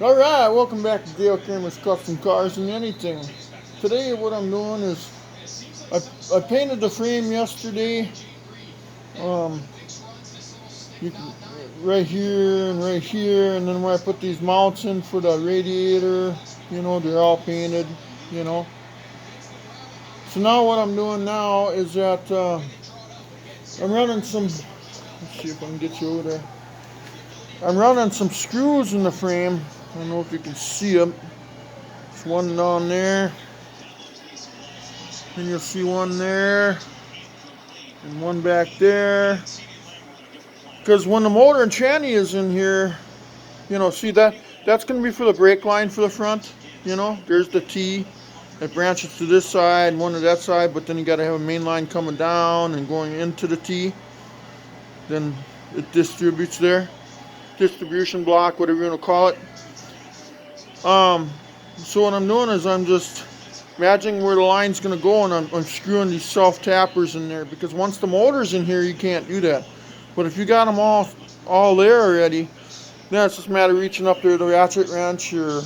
Alright, welcome back to Dale Kramer's Custom Cars and Anything. Today what I'm doing is I painted the frame yesterday. Um, you can, right here, and then where I put these mounts in for the radiator, they're all painted, you know. So now what I'm doing now is that I'm running some, let's see if I can get you over there. I'm running some screws in the frame. I don't know if you can see them. There's one down there. And you'll see one there and one back there. Because when the motor and tranny is in here, see that's going to be for the brake line for the front. There's the T that branches to this side and one to that side, but then you got to have a main line coming down and going into the T. Then it distributes there. Distribution block, whatever you want to call it. So what I'm doing is I'm just imagining where the line's going to go, and I'm screwing these self-tappers in there, because once the motor's in here, you can't do that. But if you got them all there already, then it's just a matter of reaching up there to a ratchet wrench or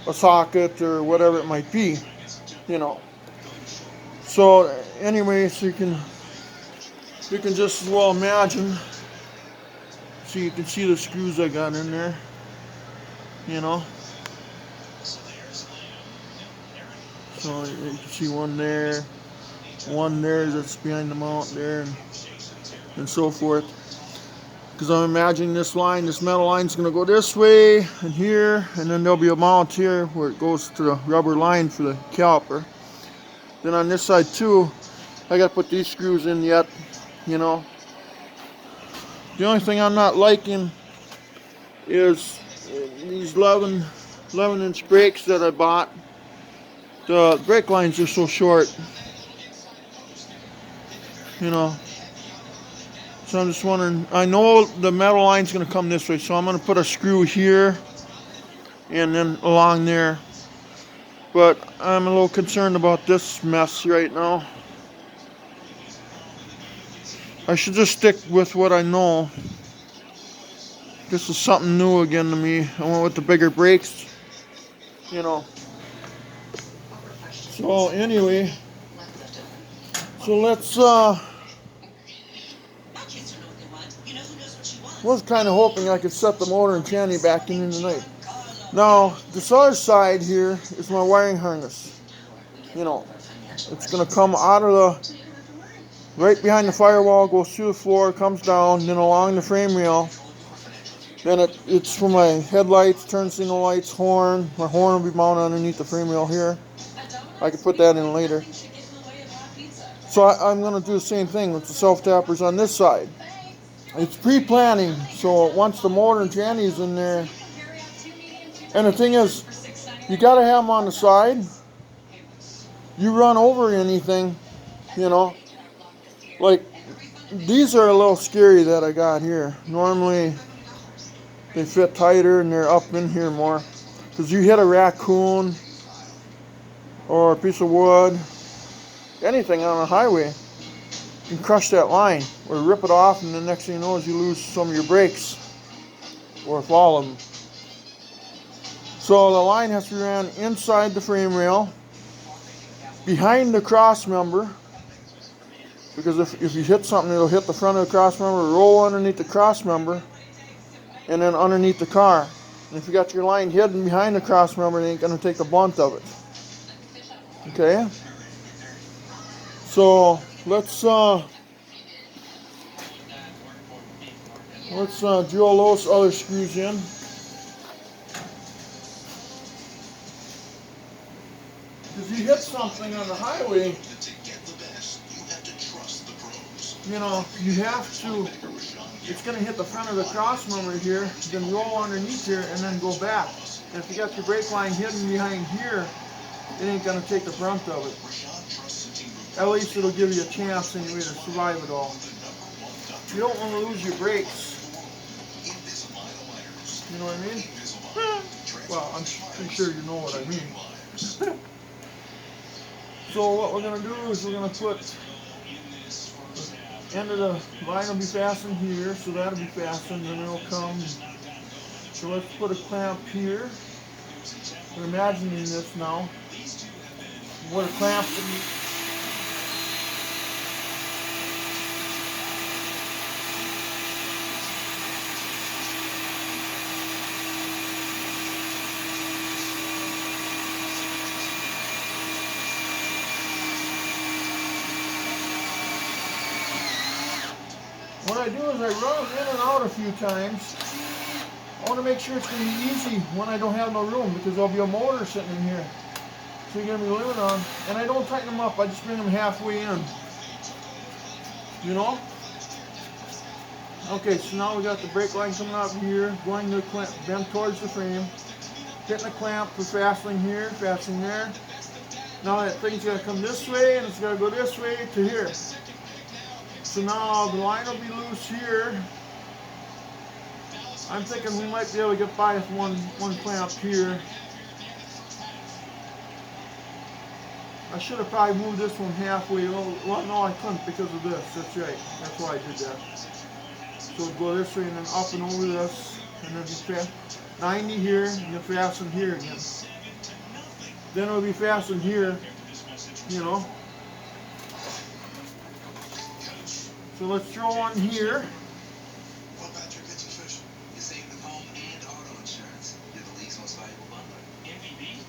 a socket or whatever it might be, So anyway, so you can just as well imagine. So you can see the screws I got in there, So you can see one there that's behind the mount there, and so forth. Because I'm imagining this metal line's going to go this way and here, and then there'll be a mount here where it goes to the rubber line for the caliper. Then on this side too, I got to put these screws in yet, The only thing I'm not liking is these 11-inch brakes that I bought. The brake lines are so short, So I'm just wondering, I know the metal line's going to come this way, so I'm going to put a screw here and then along there. But I'm a little concerned about this mess right now. I should just stick with what I know. This is something new again to me. I went with the bigger brakes, So anyway, so let's was kind of hoping I could set the motor and tranny back in tonight. Now, this other side here is my wiring harness. It's going to come out of right behind the firewall, goes through the floor, comes down, then along the frame rail. Then it's for my headlights, turn signal lights, horn. My horn will be mounted underneath the frame rail here. I can put that in later. So I'm going to do the same thing with the self-tappers on this side. It's pre-planning, so once the motor and tranny is in there, and the thing is, you got to have them on the side. You run over anything, like these are a little scary that I got here. Normally they fit tighter and they're up in here more, because you hit a raccoon or a piece of wood, anything on a highway, you can crush that line or rip it off, and the next thing you know is you lose some of your brakes, or if all of them. So the line has to be ran inside the frame rail, behind the cross member, because if you hit something, it'll hit the front of the cross member, roll underneath the cross member, and then underneath the car. And if you got your line hidden behind the cross member, it ain't going to take the blunt of it. Okay? So let's drill those other screws in. If you hit something on the highway, you have to, it's going to hit the front of the cross member here, then roll underneath here, and then go back. And if you got your brake line hidden behind here, it ain't going to take the brunt of it. At least it'll give you a chance anyway to survive it all. You don't want to lose your brakes. You know what I mean? Well, I'm pretty sure you know what I mean. So what we're going to do is we're going to put the end of the line will be fastened here, so that'll be fastened, and it'll come So let's put a clamp here. We're imagining this now. What a clamp. What I do is I run them in and out a few times. I want to make sure it's going to be easy when I don't have no room, because there'll be a motor sitting in here. So you're going to be living on. And I don't tighten them up, I just bring them halfway in. You know? Okay, so now we got the brake line coming up here, going to the clamp, bent towards the frame. Hitting the clamp for fastening here, fastening there. Now that thing's got to come this way, and it's got to go this way to here. So now the line will be loose here. I'm thinking we might be able to get by with one clamp here. I should have probably moved this one halfway. Well, no, I couldn't because of this. That's right. That's why I did that. So it'll go this way and then up and over this. And then be 90 here and then fasten here again. Then it'll be fastened here, you know. So let's throw one here. What about your pitching fish? You save the home and auto insurance. You're the league's most valuable bundler. MVP?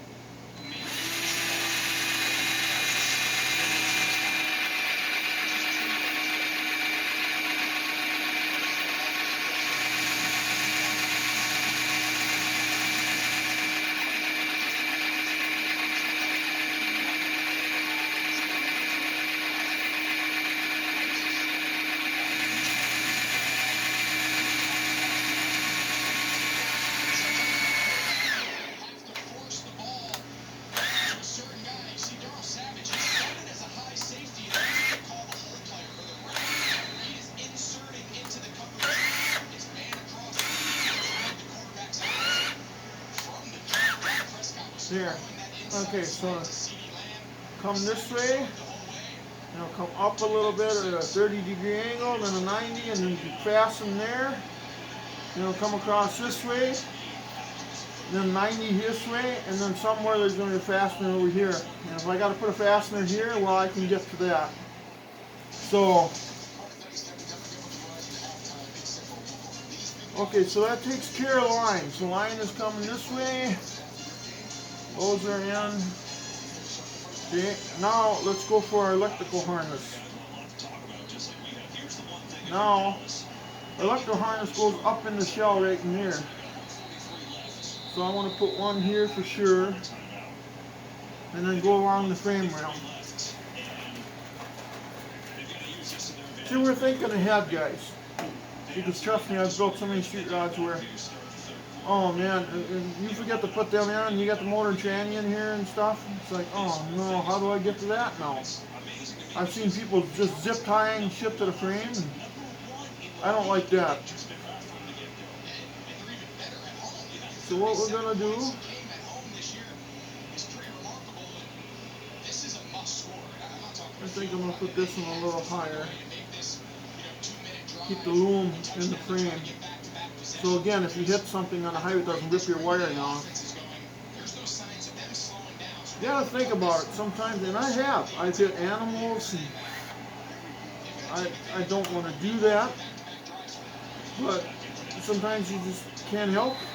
There. Okay, so come this way. Now come up a little bit at a 30-degree angle, then a 90, and then you fasten there. Then it'll come across this way, then 90 this way, and then somewhere there's going to be a fastener over here. And if I got to put a fastener here, well, I can get to that. So, okay, so that takes care of the line. So line is coming this way. Those are in. Okay, now let's go for our electrical harness. Now, electrical harness goes up in the shell right in here. So I want to put one here for sure, and then go along the frame rail. See, we're thinking ahead, guys. Because trust me, I've built so many street rods where, oh man, you forget to put them in, and you got the motor and tranny in here and stuff. It's like, oh no, how do I get to that now? I've seen people just zip tying shit to the frame, and I don't like that. So what we're gonna do, I think I'm gonna put this one a little higher. Keep the loom in the frame. So again, if you hit something on the highway, it doesn't rip your wiring off. You gotta think about it sometimes, and I've hit animals, and I don't want to do that, but sometimes you just can't help it.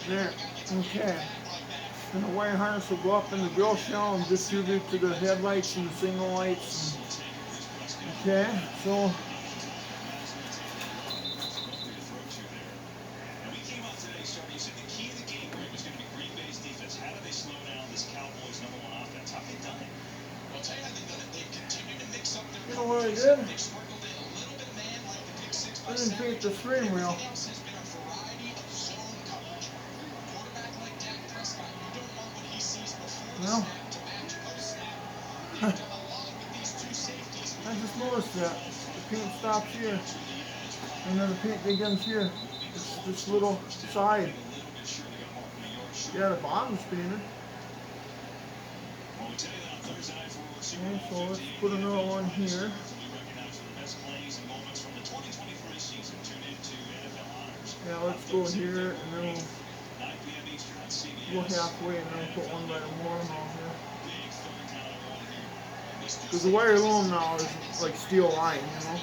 There, okay. And the wire harness will go up in the grill shell and distribute to the headlights and the signal lights. Okay, so you know what I did? I didn't paint the frame wheel. Well, I just noticed that. The paint stops here. And then the paint begins here. It's this little side. Yeah, the bottom's painted. Okay, so let's put another one here. Yeah, let's go here and then we'll go halfway and then put one by the bottom out here. Because the wire loom now is like steel line, you know.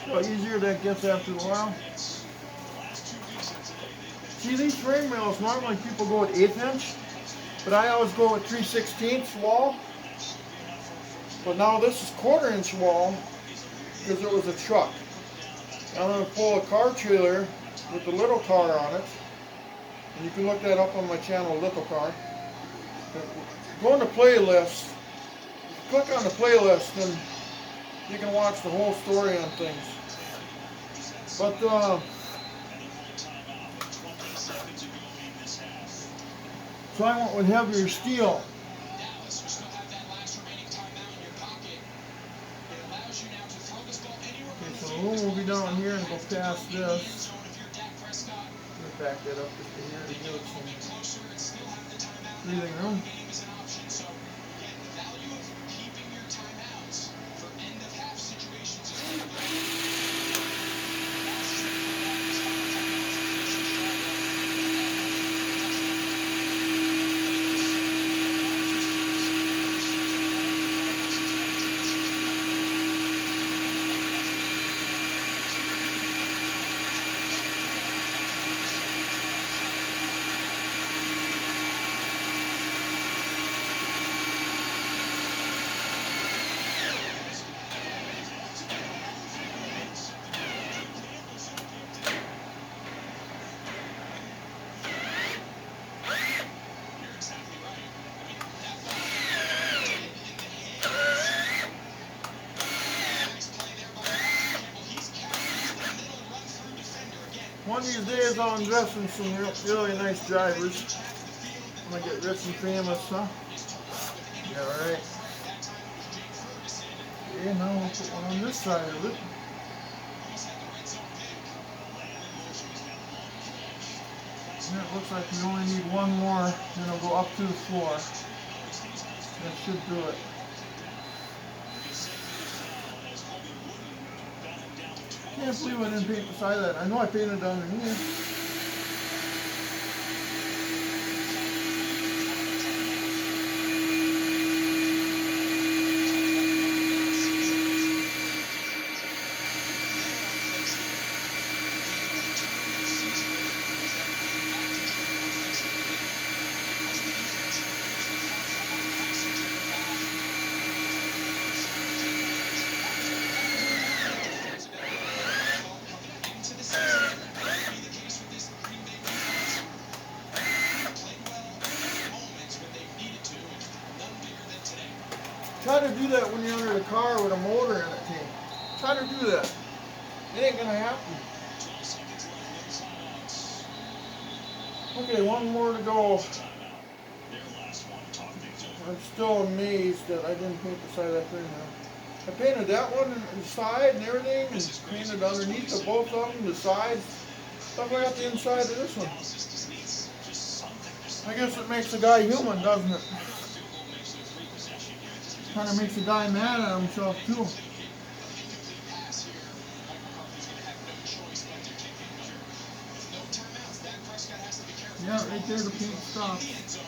How easier that gets after a while. See, these frame rails, normally people go with 1/8 inch, but I always go with 3/16 wall. But now this is 1/4 inch wall because it was a truck. I'm going to pull a car trailer with the little car on it. And you can look that up on my channel, Little Car. Go in the playlist. Click on the playlist and you can watch the whole story on things. But so I went with heavier steel. Okay, so the loom will be down here and go past this. Let me back that up just to here to give it some breathing room. One of these days I'll invest in some really nice drivers. I'm gonna get rich and famous, huh? Yeah, right. Okay, now we'll put one on this side of it. And it looks like we only need one more, and it'll go up to the floor. That should do it. I can't believe I didn't paint the side of that. I know I painted underneath. Try to do that when you're under the car with a motor in it, team. Try to do that. It ain't gonna happen. Okay, one more to go. I'm still amazed that I didn't paint the side of that thing now. I painted that one and the side and everything, and painted underneath the both of them, the sides. Stuff like that, the inside of this one. I guess it makes the guy human, doesn't it? Kind of makes the guy mad at himself too. Yeah, Yeah, right there, the paint stops.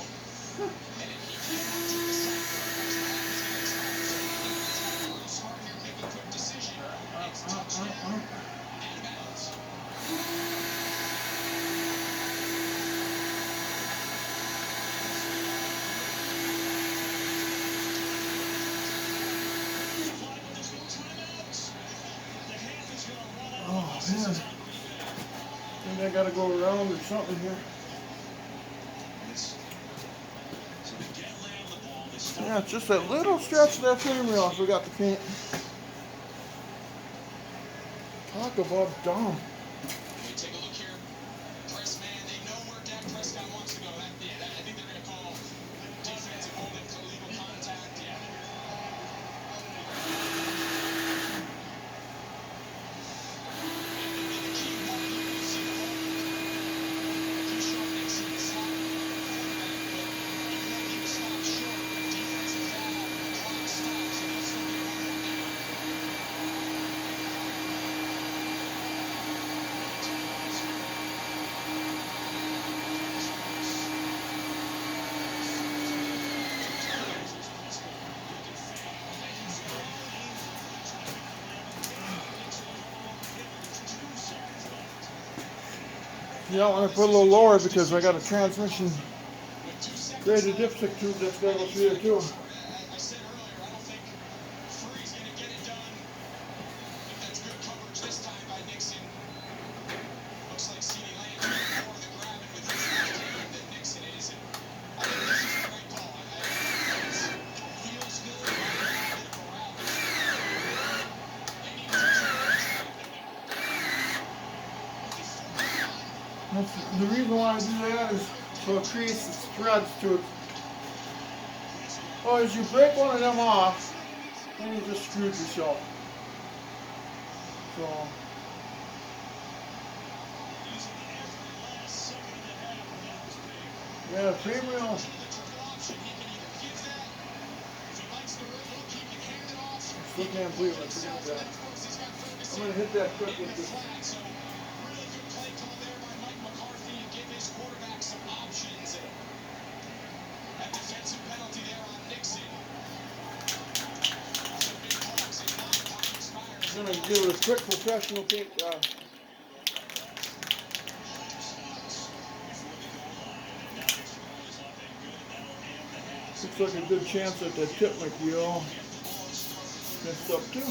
Oh man, I think I gotta go around or something here. Yeah, it's just that little stretch of that frame rail I forgot to paint. Talk about dumb. Take a look here. Press man, they know where Dak Prescott wants to go. I think they're going to call defensive holding illegal contact. Yeah. Yeah, I want to put a little lower because I got a transmission graded dipstick tube that's got to go through there too. I said earlier, I don't think Free's going to get it done. I think that's good coverage this time by Nixon. Looks like CeeDee Lamb more of the grabbing with his left hand than Nixon is. And I think this is a great call. It feels good. A bit of morale. They need to That's the reason why I do that is so it creates the threads to it. Oh, as you break one of them off, then you just screwed yourself. So yeah, frame rail. Still can't believe I forgot that. I'm gonna hit that quick with this. Really good play call there by Mike McCarthy and give his quarterback some options. That defensive penalty there on Nixon. I'm gonna give it a quick professional paint job. Looks like a good chance that the tip might be all messed up too.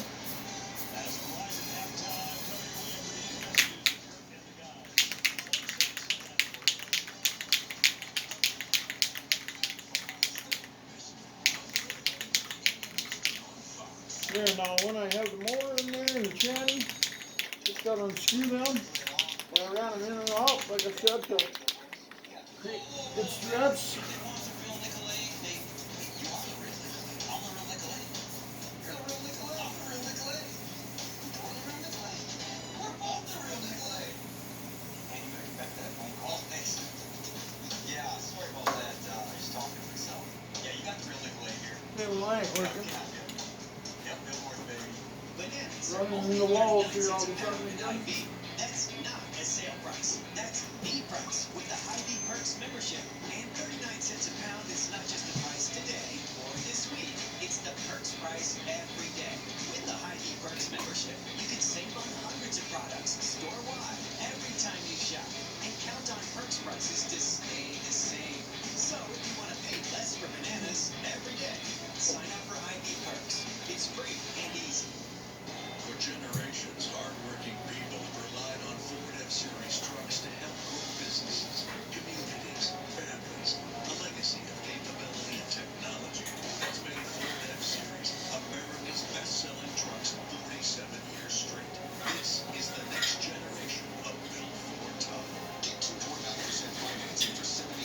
There, now when I have the motor in there and the tranny, just gotta unscrew them. And I ran them in and out, like I said, to create good threads. Yeah, sorry about that. I was talking to myself. Yeah, you got the real Nicolay here. Yeah, the light working. Yep, good morning, baby. Bananas. Running in the walls here all the time. That's not a sale price. That's the price with the Hy-Vee Perks membership. And 39 cents a pound is not just the price today or this week. It's the Perks price every day. With the Hy-Vee Perks membership, you can save on hundreds of products store-wide every time you shop. And count on Perks prices to stay the same. So if you want to pay less for bananas every day, sign up for Hy-Vee Perks. It's free and easy. For generations, hardworking people relied on Ford F-Series trucks to help grow businesses, communities, families. A legacy of capability and technology has made Ford F-Series America's best-selling trucks 47 years straight. This is the next generation of Bill Ford Tough. Get 2.9% financing for 70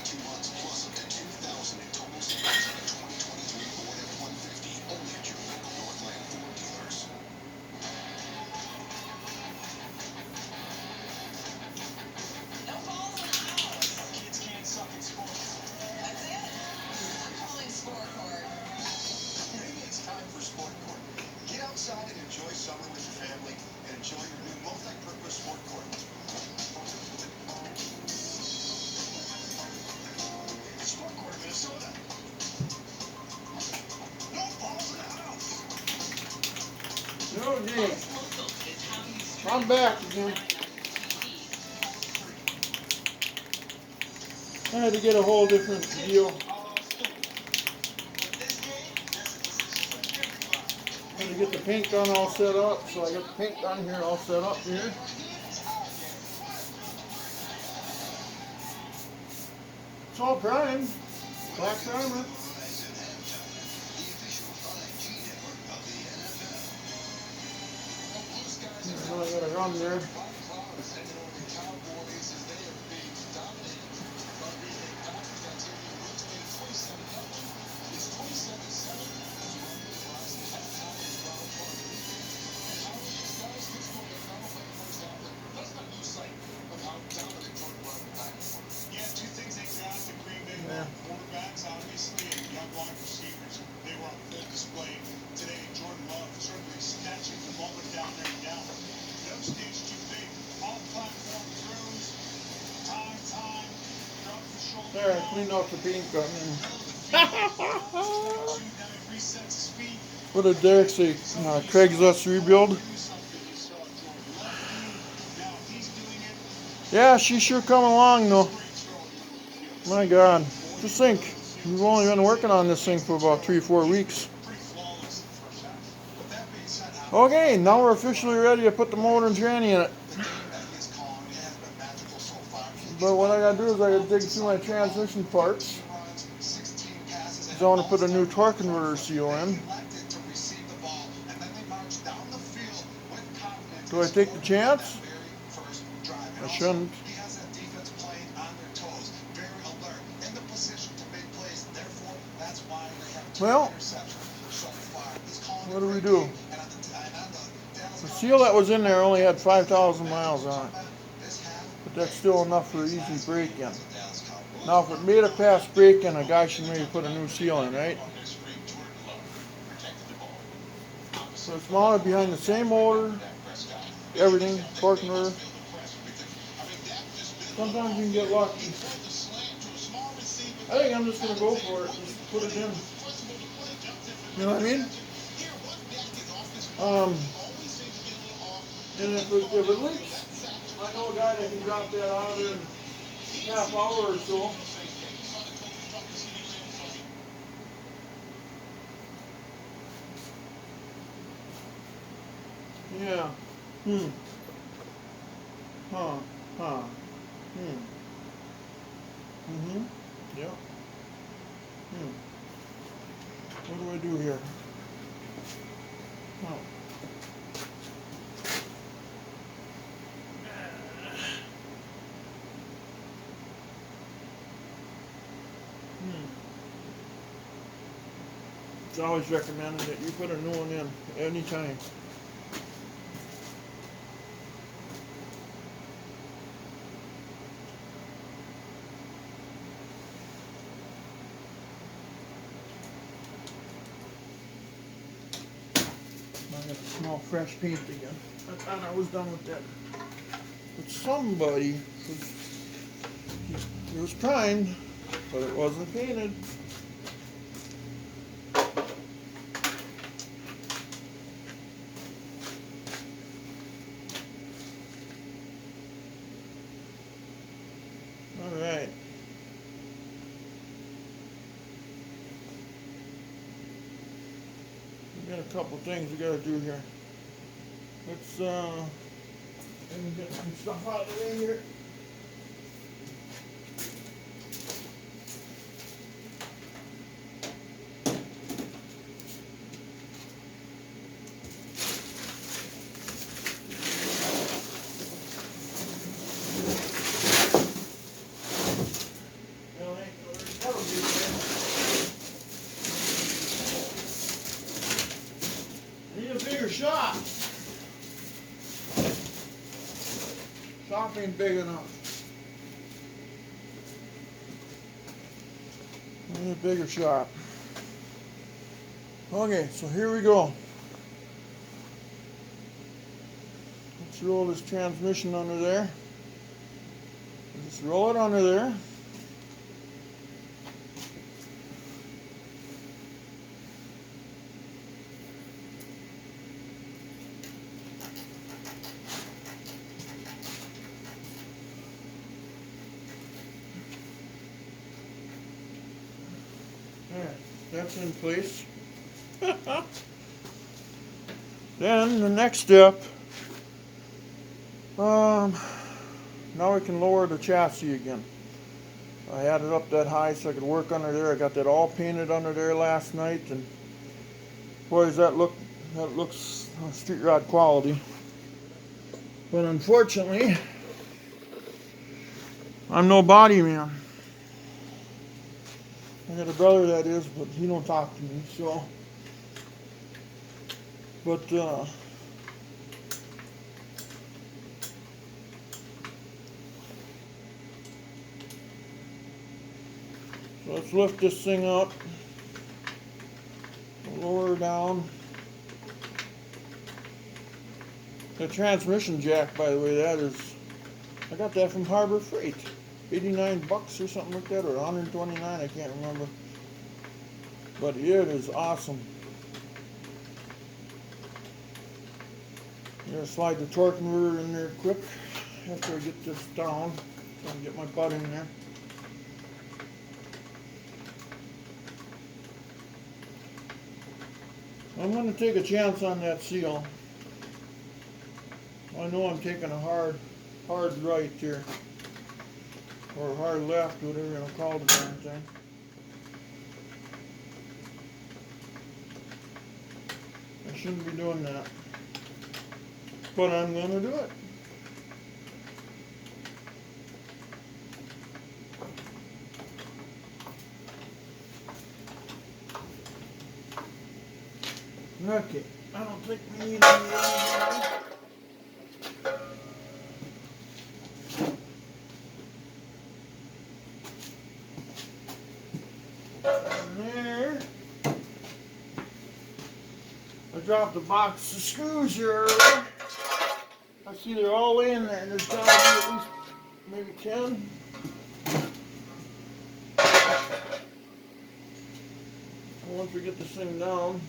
Okay, I'm back again. I had to get a whole different deal. Had to get the paint gun all set up, so I got the paint gun here all set up here. It's all primed, black primer. Now I got a run there. Yeah. Quarterbacks, obviously, and young wide receivers, they were on full display today. Jordan Love certainly snatching the moment down there now. No stage too big. All platform throws. Time. Drop the shoulder. There, I cleaned out the paint gun. What did Derek say? Craigslist rebuild? Yeah, she's sure coming along though. My God. Just think, we've only been working on this thing for about 3 or 4 weeks. Okay, now we're officially ready to put the motor and tranny in it. But what I gotta do is I gotta dig through my transmission parts. Because I want to put a new torque converter seal in. Do I take the chance? I shouldn't. Well, what do we do? The seal that was in there only had 5,000 miles on it. But that's still enough for easy break-in. Now, if it made it past break-in, a guy should maybe put a new seal in, right? So it's mounted behind the same motor, everything, torque converter. Sometimes you can get lucky. I think I'm just going to go for it. Just put it in. You know what I mean? And if it leaks, I know a guy that can drop that out of there in half hour or so. Yeah. Yep. What do I do here? Oh. It's always recommended that you put a new one in anytime. I got to smell fresh paint again. I thought I was done with that. But somebody, it was primed, but it wasn't painted. All right. We got a couple things we got to do here. Let's let me get some stuff out of the way here. Need a bigger shop. Shop ain't big enough. Need a bigger shop. Okay, so here we go. Let's roll this transmission under there. Just roll it under there. Yeah, that's in place. Then the next step, now we can lower the chassis again. I had it up that high so I could work under there. I got that all painted under there last night, and boy, does that look, that looks street rod quality. But unfortunately, I'm no body man. I got a brother that is, but he don't talk to me, so. But so let's lift this thing up, lower her down. The transmission jack, by the way, that is, I got that from Harbor Freight. 89 bucks or something like that, or 129, I can't remember. But it is awesome. I'm gonna slide the torque converter in there quick after I get this down. So I can get my butt in there. I'm gonna take a chance on that seal. I know I'm taking a hard right here. Or hard left, whatever you want to call the damn thing. I shouldn't be doing that. But I'm gonna do it. Okay, I don't think we need any more. There. I dropped a box of screws here earlier. I see they're all laying there, and there's gotta be at least maybe 10. And once we get this thing down,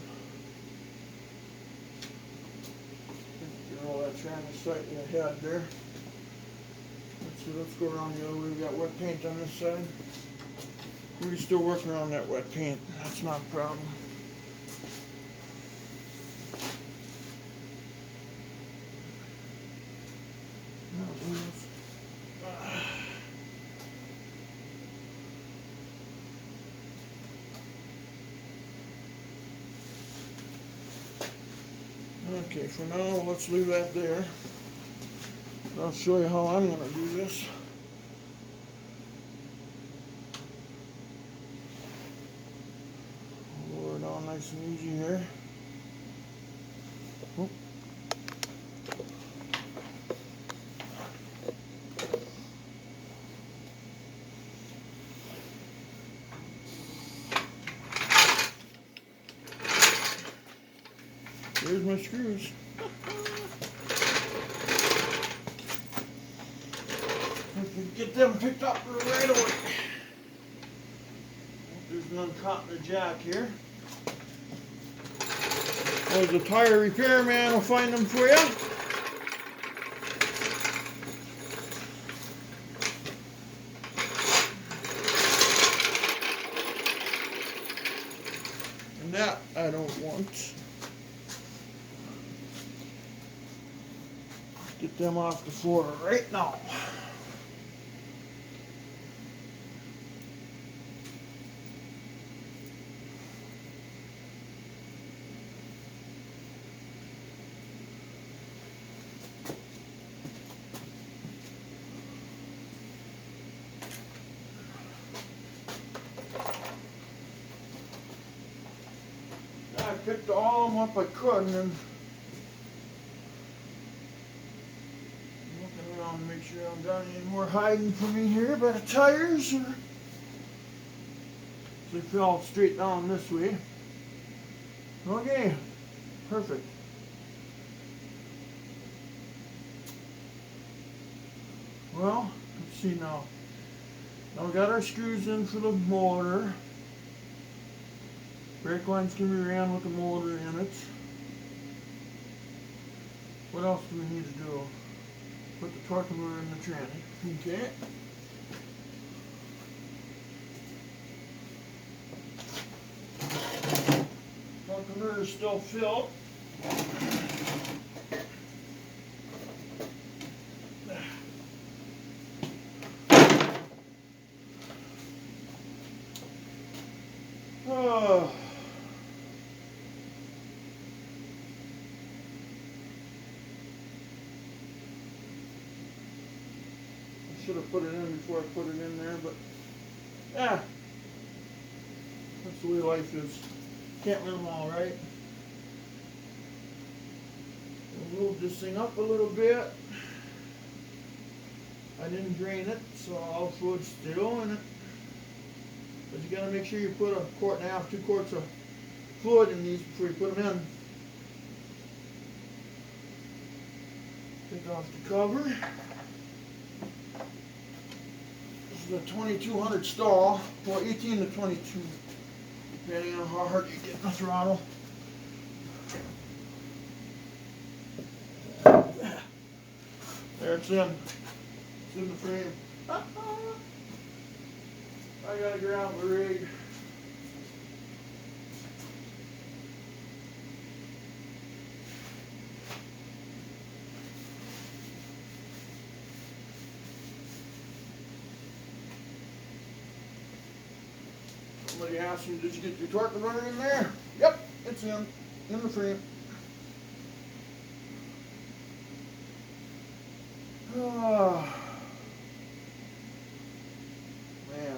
get all that tranny sight in the head there. Let's go around the other way. We got wet paint on this side. We're still working on that wet paint. That's not a problem. Okay, for now, let's leave that there. I'll show you how I'm going to do this. Lower it down nice and easy here. Oop. Here's my screws. If we get them picked up right away. There's none caught in the jack here. Well, the tire repairman will find them for you. And that I don't want. Get them off the floor right now. I picked all of them up I could, and then looking around to make sure I don't got any more hiding from me here by the tires. Or they fell straight down this way. Okay, perfect. Well, let's see now. Now we got our screws in for the motor. Brake lines can be ran with the motor in it. What else do we need to do? Put the torque converter in the tranny. Okay. converter's still filled. Oh. I should have put it in before I put it in there, but yeah, that's the way life is. Can't win them all, right? We'll move this thing up a little bit. I didn't drain it, so all the fluid's still in it. But you gotta make sure you put a quart and a half, 2 quarts of fluid in these before you put them in. Take off the cover. This is a 2200 stall, well 18 to 22, depending on how hard you get in the throttle. There it's in. It's in the frame. I gotta grab the rig. Somebody asked me, did you get your torque converter in there? Yep, it's in the frame. Oh, man,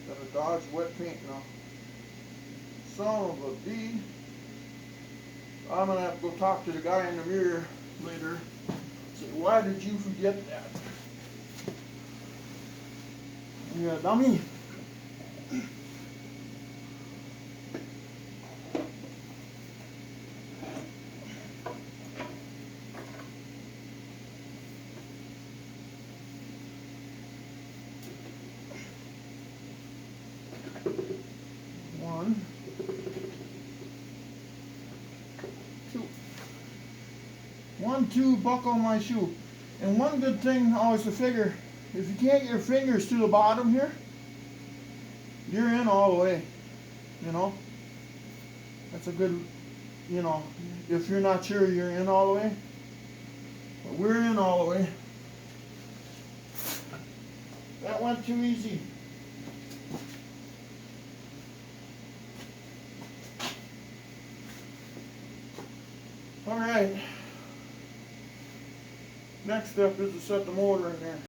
got a Dodge wet paint now. Son of a bee. I'm gonna have to go talk to the guy in the mirror later. Say, why did you forget that? Yeah, dummy. One, two. 1, 2, buckle my shoe. And one good thing always to figure, if you can't get your fingers to the bottom here, you're in all the way, you know. That's a good, you know, if you're not sure you're in all the way. But we're in all the way. That went too easy. All right. Next step is to set the motor in there.